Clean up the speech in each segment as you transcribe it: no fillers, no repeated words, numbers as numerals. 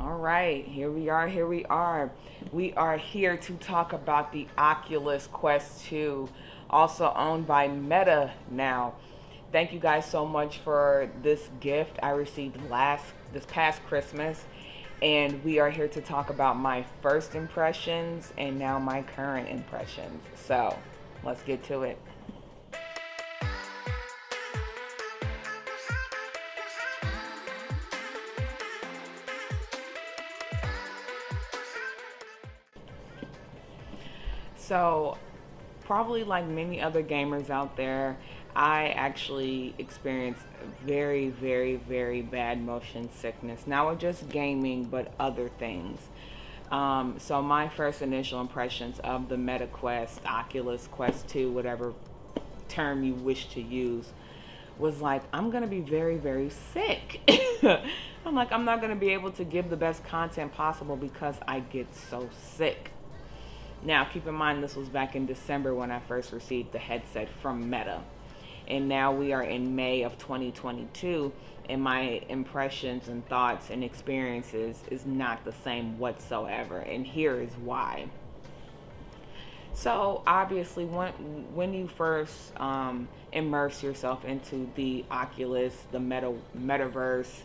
All right, here we are. Here we are. We are here to talk about the Oculus Quest 2, also owned by Meta now. Thank you guys so much for this gift I received this past Christmas, and we are here to talk about my first impressions and now my current impressions. So, let's get to it. So, probably like many other gamers out there, I actually experienced very, very, very bad motion sickness. Not with just gaming, but other things. So my first initial impressions of the Meta Quest, Oculus Quest 2, whatever term you wish to use, was like, I'm gonna be very, very sick. I'm like, I'm not gonna be able to give the best content possible because I get so sick. Now, keep in mind, this was back in December when I first received the headset from Meta. And now we are in May of 2022, and my impressions and thoughts and experiences is not the same whatsoever. And here is why. So, obviously, when you first immerse yourself into the Oculus, the metaverse,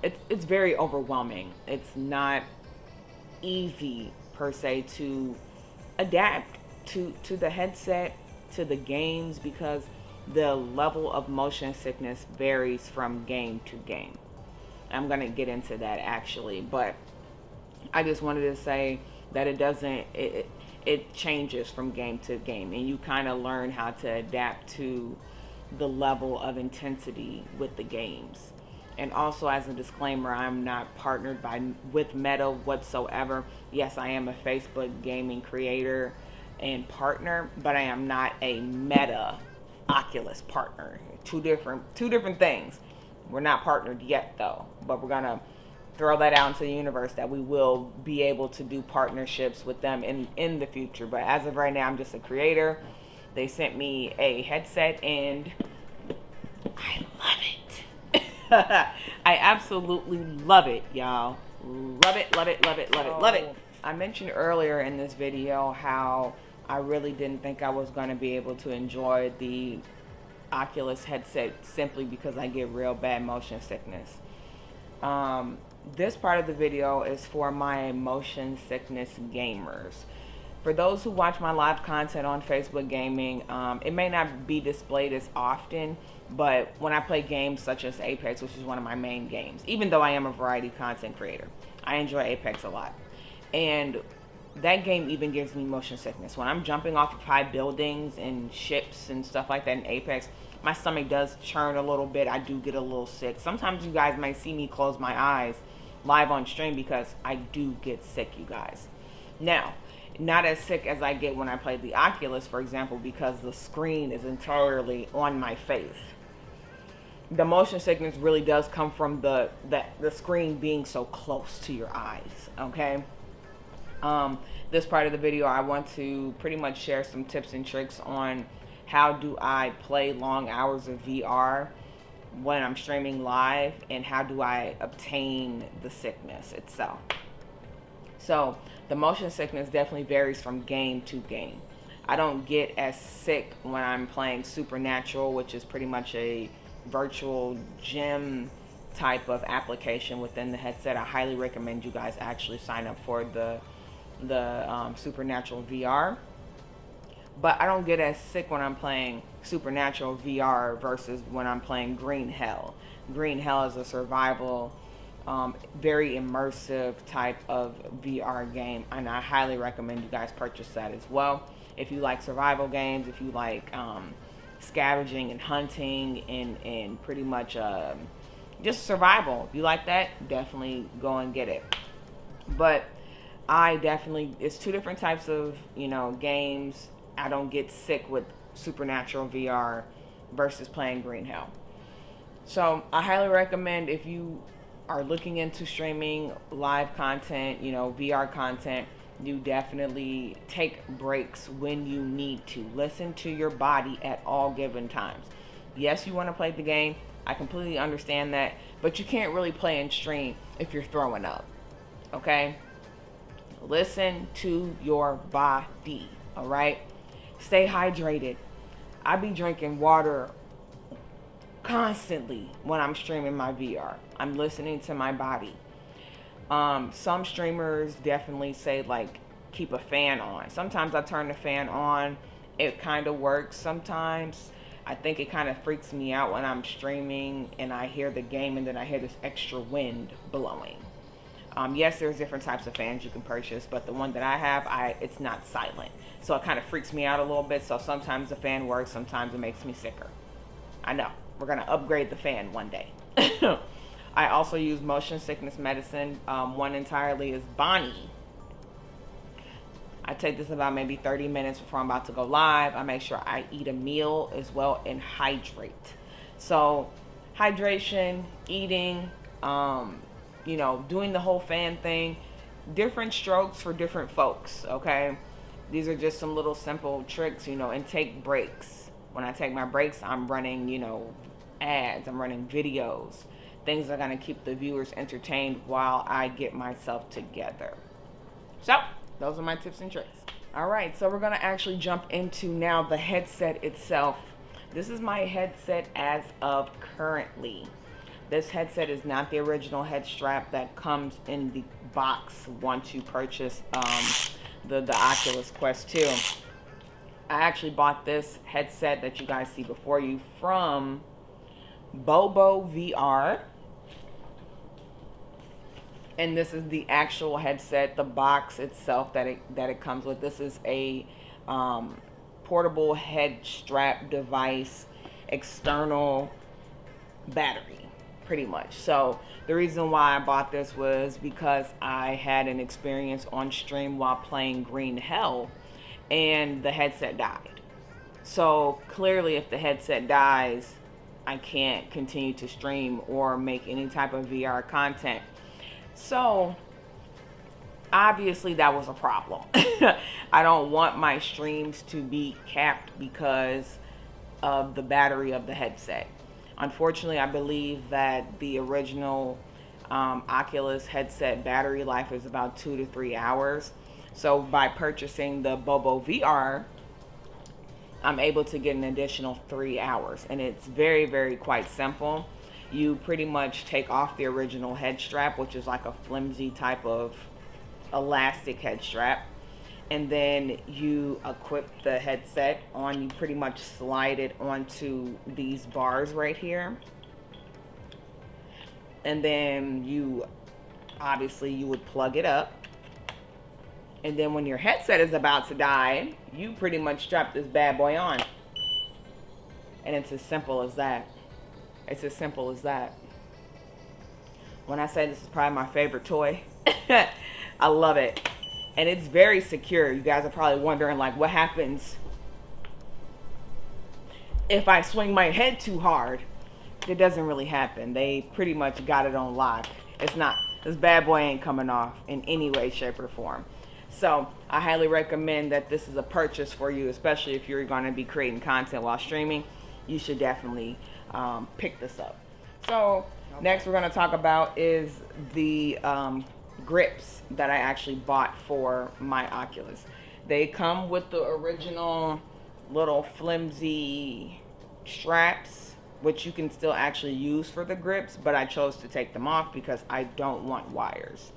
it's very overwhelming. It's not easy per se to adapt to the headset, to the games, because the level of motion sickness varies from game to game. I'm going to get into that actually, but I just wanted to say that it changes from game to game, and you kind of learn how to adapt to the level of intensity with the games. And also, as a disclaimer, I'm not partnered with Meta whatsoever. Yes, I am a Facebook gaming creator and partner, but I am not a Meta Oculus partner. Two different things. We're not partnered yet though, but we're gonna throw that out into the universe that we will be able to do partnerships with them in the future. But as of right now, I'm just a creator. They sent me a headset and I love it. I absolutely love it, y'all. Love it, love it, love it, love it, love it. I mentioned earlier in this video how I really didn't think I was going to be able to enjoy the Oculus headset simply because I get real bad motion sickness. This part of the video is for my motion sickness gamers. For those who watch my live content on Facebook Gaming, it may not be displayed as often, but when I play games such as Apex, which is one of my main games, even though I am a variety content creator, I enjoy Apex a lot. And that game even gives me motion sickness. When I'm jumping off of high buildings and ships and stuff like that in Apex, my stomach does churn a little bit. I do get a little sick. Sometimes you guys might see me close my eyes live on stream because I do get sick, you guys. Now, not as sick as I get when I play the Oculus, for example, because the screen is entirely on my face. The motion sickness really does come from the screen being so close to your eyes, okay? This part of the video, I want to pretty much share some tips and tricks on how do I play long hours of VR when I'm streaming live, and how do I obtain the sickness itself. So the motion sickness definitely varies from game to game. I don't get as sick when I'm playing Supernatural, which is pretty much a virtual gym type of application within the headset. I highly recommend you guys actually sign up for the Supernatural VR. But I don't get as sick when I'm playing Supernatural VR versus when I'm playing Green Hell. Green Hell is a survival, very immersive type of VR game, and I highly recommend you guys purchase that as well. If you like survival games, if you like scavenging and hunting and pretty much just survival, if you like that, definitely go and get it. But it's two different types of games. I don't get sick with Supernatural VR versus playing Green Hell. So I highly recommend, if you are looking into streaming live content, VR content, you definitely take breaks when you need to. Listen to your body at all given times. Yes, you want to play the game. I completely understand that, but you can't really play and stream if you're throwing up. Okay? Listen to your body. All right? Stay hydrated. I be drinking water constantly when I'm streaming my VR. I'm listening to my body. Some streamers definitely say like keep a fan on. Sometimes I turn the fan on. It kind of works. Sometimes I think it kind of freaks me out when I'm streaming and I hear the game and then I hear this extra wind blowing. Yes, there's different types of fans you can purchase, but the one that I have, it's not silent. So it kind of freaks me out a little bit. So sometimes the fan works, sometimes it makes me sicker. I know. We're going to upgrade the fan one day. I also use motion sickness medicine. One entirely is Bonnie. I take this about maybe 30 minutes before I'm about to go live. I make sure I eat a meal as well and hydrate. So hydration, eating, doing the whole fan thing, different strokes for different folks, okay? These are just some little simple tricks, and take breaks. When I take my breaks, I'm running, ads, I'm running videos, things that are going to keep the viewers entertained while I get myself together. So, those are my tips and tricks. All right, so we're going to actually jump into now the headset itself. This is my headset as of currently. This headset is not the original Headstrap that comes in the box once you purchase the Oculus Quest 2. I actually bought this headset that you guys see before you from BOBO VR. And this is the actual headset, the box itself that it comes with. This is a portable head strap device, external battery, pretty much. So the reason why I bought this was because I had an experience on stream while playing Green Hell, and the headset died. So clearly, if the headset dies, I can't continue to stream or make any type of VR content. So obviously that was a problem. I don't want my streams to be capped because of the battery of the headset. Unfortunately, I believe that the original Oculus headset battery life is about 2 to 3 hours. So by purchasing the BOBO VR, I'm able to get an additional 3 hours. And it's very, very quite simple. You pretty much take off the original head strap, which is like a flimsy type of elastic head strap, and then you equip the headset on. You pretty much slide it onto these bars right here, and then you would plug it up, and then when your headset is about to die, you pretty much strap this bad boy on, and it's as simple as that. It's as simple as that. When I say this is probably my favorite toy, I love it. And it's very secure. You guys are probably wondering, like, what happens if I swing my head too hard? It doesn't really happen. They pretty much got it on lock. This bad boy ain't coming off in any way, shape, or form. So I highly recommend that this is a purchase for you, especially if you're going to be creating content while streaming. You should definitely pick this up. So next we're going to talk about is the grips that I actually bought for my Oculus. They come with the original little flimsy straps, which you can still actually use for the grips, but I chose to take them off because I don't want wires.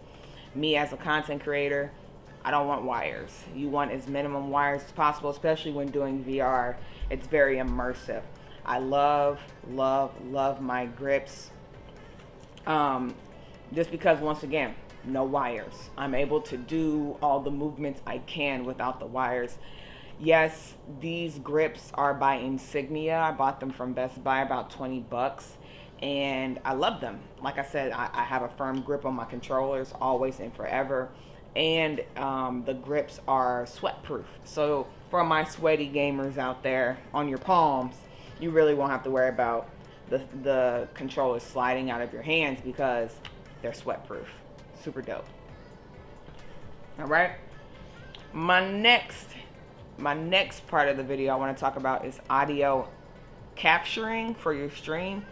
Me as a content creator, I don't want wires. You want as minimum wires as possible, especially when doing VR. It's very immersive. I love, love, love my grips. Just because, once again, no wires. I'm able to do all the movements I can without the wires. Yes, these grips are by Insignia. I bought them from Best Buy, about 20 bucks. And I love them. Like I said, I have a firm grip on my controllers, always and forever. And the grips are sweat proof. So for my sweaty gamers out there, on your palms, you really won't have to worry about the controllers sliding out of your hands because they're sweat proof. Super dope. All right. My next part of the video I want to talk about is audio capturing for your stream.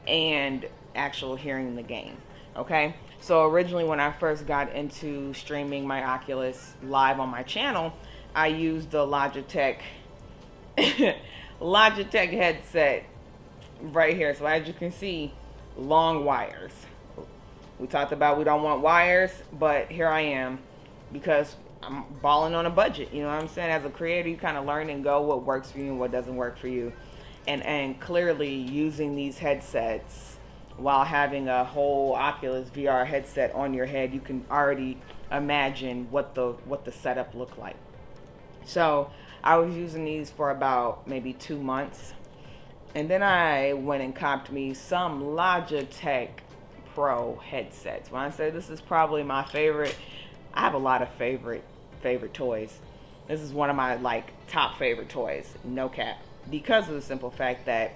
and actual hearing the game. Okay, so originally when I first got into streaming my Oculus live on my channel, I used the Logitech Logitech headset right here. So as you can see, long wires. We talked about we don't want wires, but here I am because I'm balling on a budget. You know what I'm saying? As a creator, you kind of learn and go what works for you and what doesn't work for you. And clearly using these headsets while having a whole Oculus VR headset on your head, you can already imagine what the setup looked like. So I was using these for about maybe 2 months. And then I went and copped me some Logitech Pro headsets. When I say this is probably my favorite, I have a lot of favorite toys. This is one of my like top favorite toys, no cap. Because of the simple fact that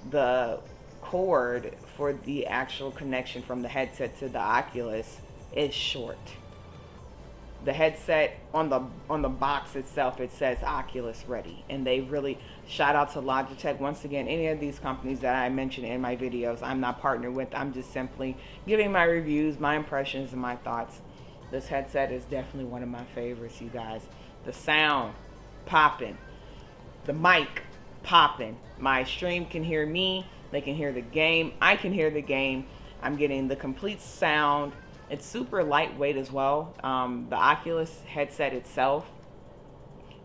the cord for the actual connection from the headset to the Oculus is short. The headset on the box itself, it says Oculus ready, and they really shout out to Logitech. Once again, any of these companies that I mentioned in my videos, I'm not partnered with. I'm just simply giving my reviews, my impressions, and my thoughts. This headset is definitely one of my favorites, you guys. The sound popping, the mic popping. My stream can hear me, they can hear the game, I can hear the game. I'm getting the complete sound. It's super lightweight as well. The Oculus headset itself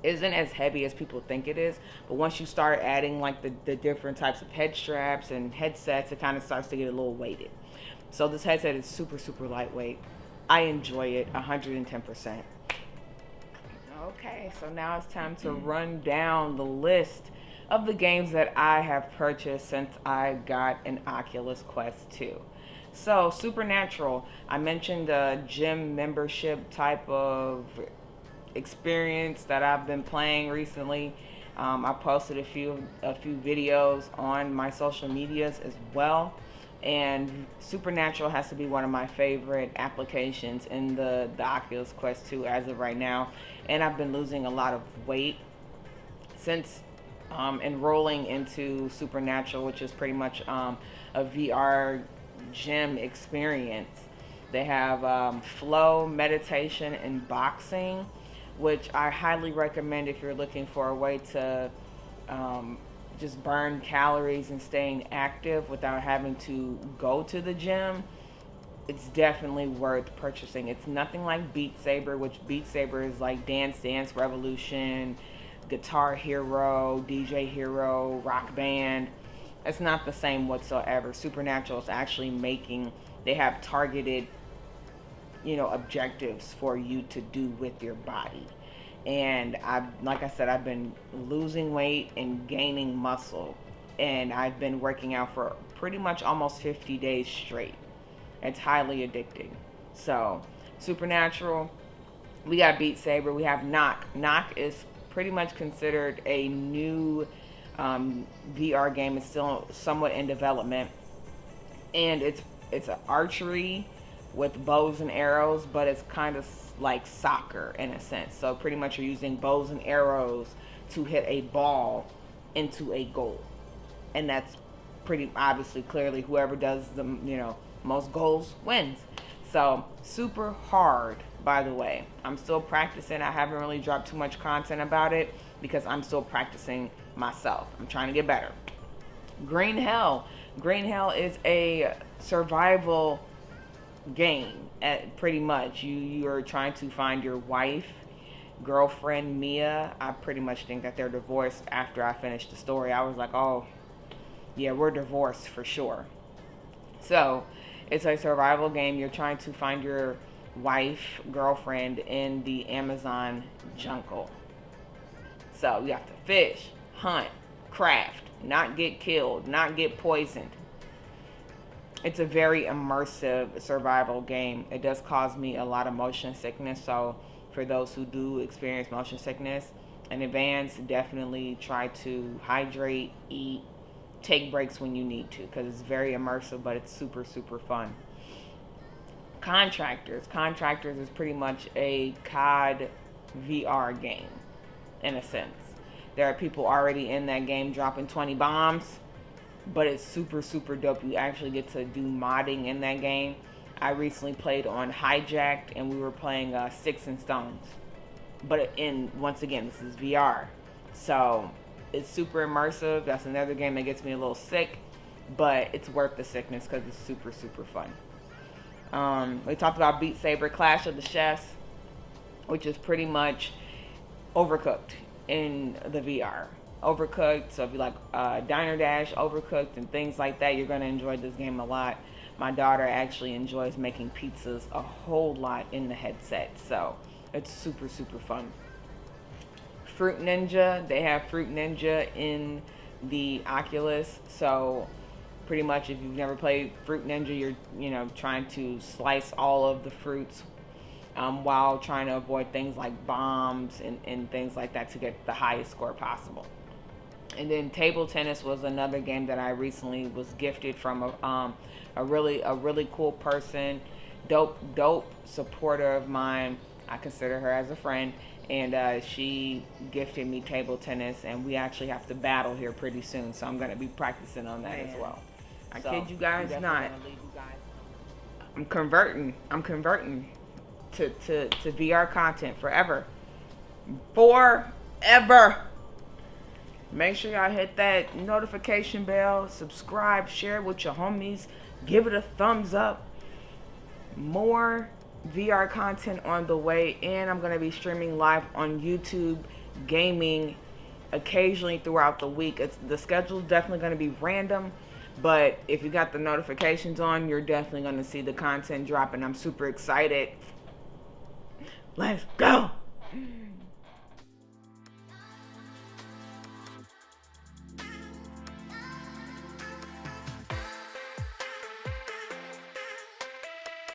isn't as heavy as people think it is, but once you start adding like the different types of head straps and headsets, it kind of starts to get a little weighted. So this headset is super lightweight. I enjoy it 110%. Okay, so now it's time to run down the list of the games that I have purchased since I got an Oculus Quest 2. So, Supernatural, I mentioned a gym membership type of experience that I've been playing recently. I posted a few videos on my social medias as well. And Supernatural has to be one of my favorite applications in the Oculus Quest 2 as of right now. And I've been losing a lot of weight since enrolling into Supernatural, which is pretty much a VR gym experience. They have flow, meditation, and boxing, which I highly recommend if you're looking for a way to just burn calories and staying active without having to go to the gym. It's definitely worth purchasing. It's nothing like Beat Saber, which Beat Saber is like Dance Dance Revolution, Guitar Hero, DJ Hero, Rock Band. It's not the same whatsoever. Supernatural is actually they have targeted, objectives for you to do with your body. And like I said, I've been losing weight and gaining muscle. And I've been working out for pretty much almost 50 days straight. It's highly addicting. So, Supernatural, we got Beat Saber, we have Knock. Knock is pretty much considered a new VR game. It's still somewhat in development, and it's an archery with bows and arrows, but it's kind of like soccer in a sense. So pretty much you're using bows and arrows to hit a ball into a goal, and that's pretty obviously clearly whoever does the most goals wins. So super hard, by the way. I'm still practicing. I haven't really dropped too much content about it because I'm still practicing myself. I'm trying to get better. Green Hell. Green Hell is a survival game. Pretty much, you're trying to find your wife, girlfriend Mia. I pretty much think that they're divorced. After I finished the story, I was like, oh yeah, we're divorced for sure. So it's a survival game. You're trying to find your wife, girlfriend in the Amazon jungle. So you have to fish, hunt, craft, not get killed, not get poisoned. It's a very immersive survival game. It does cause me a lot of motion sickness. So for those who do experience motion sickness in advance, definitely try to hydrate, eat, take breaks when you need to, because it's very immersive, but it's super fun. Contractors is pretty much a COD VR game in a sense. There are people already in that game dropping 20 bombs. but it's super dope. You actually get to do modding in that game. I recently played on Hijacked, and we were playing Sticks and Stones. But once again, this is VR, so it's super immersive. That's another game that gets me a little sick, but it's worth the sickness because it's super fun. We talked about Beat Saber Clash of the Chefs, which is pretty much Overcooked in the VR. Overcooked, so if you like Diner Dash, Overcooked, and things like that, you're going to enjoy this game a lot. My daughter actually enjoys making pizzas a whole lot in the headset, so it's super fun. Fruit Ninja, they have Fruit Ninja in the Oculus, so pretty much if you've never played Fruit Ninja, you're trying to slice all of the fruits while trying to avoid things like bombs and things like that to get the highest score possible. And then table tennis was another game that I recently was gifted from a really cool person, dope supporter of mine. I consider her as a friend, and she gifted me table tennis, and we actually have to battle here pretty soon, so I'm gonna be practicing on that as well. I kid you guys not. I'm converting to VR content forever. Make sure y'all hit that notification bell, subscribe, share it with your homies, give it a thumbs up. More VR content on the way, and I'm going to be streaming live on YouTube, gaming occasionally throughout the week. The schedule's definitely going to be random, but if you got the notifications on, you're definitely going to see the content drop, and I'm super excited. Let's go!